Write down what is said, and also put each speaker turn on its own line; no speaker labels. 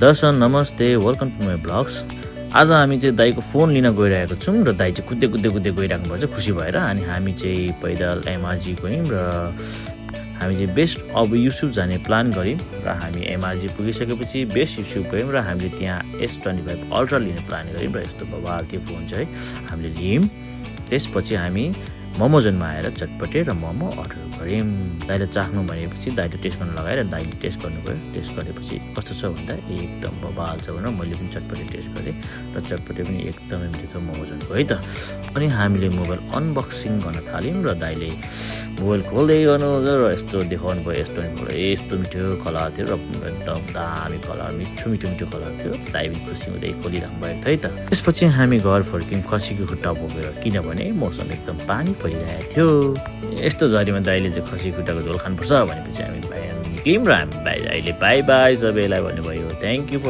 दर्शन नमस्ते, welcome to my blogs. आज हामी चाहिँ दाइको फोन लिन गइरहेको छौँ र दाइ चाहिँ कुद्दै गइराख्नु भएको छ खुसी भएर। अनि हामी चाहिँ पैदल एमआरजी गयौँ र हामी चाहिँ बेस्ट अब युसुफ जाने प्लान गऱ्यौँ र हामी एमआरजी पुगिसकेपछि बेस्ट युसुफ गयौँ र हामीले त्यहाँ S25 अल्ट्रा लिने प्लान गऱ्यौँ र यस्तो बवाल त्यो फोन चाहिँ हामीले लियौँ। त्यसपछि हामी मोमोजनमा आएर चटपटे र मोमो अर्डर गऱ्यौँ। दाइले चाख्नु भनेपछि दाइले टेस्ट गर्न लगाएर दाइले टेस्ट गर्नुभयो। टेस्ट गरेपछि कस्तो छ भन्दा एकदम बवाल छ भनेर मैले पनि चटपटे टेस्ट गरेँ र चटपटे पनि एकदमै मिठो छ मोमोजनको है त। अनि हामीले मोबाइल अनबक्सिङ गर्न थाल्यौँ र दाइले मोबाइल खोल्दै गर्नु र यस्तो देखाउनु भयो। यस्तो मिठो कलर थियो र एकदम दामी कलर, मिठो कलर थियो। दाइ पनि खुसी हुँदै खोलिराख्नु भएको थियो है त। त्यसपछि हामी घर फर्क्यौँ खसीको खुट्टा बोकेर, किनभने मौसम एकदम पानी परिरहेको थियो। यस्तो झरीमा दाइले चाहिँ खसी खुट्टाको झोल खानुपर्छ भनेपछि हामी निक्ल्यौँ र हामी अहिले बाई बाई सबैलाई भन्नुभयो। Thank you for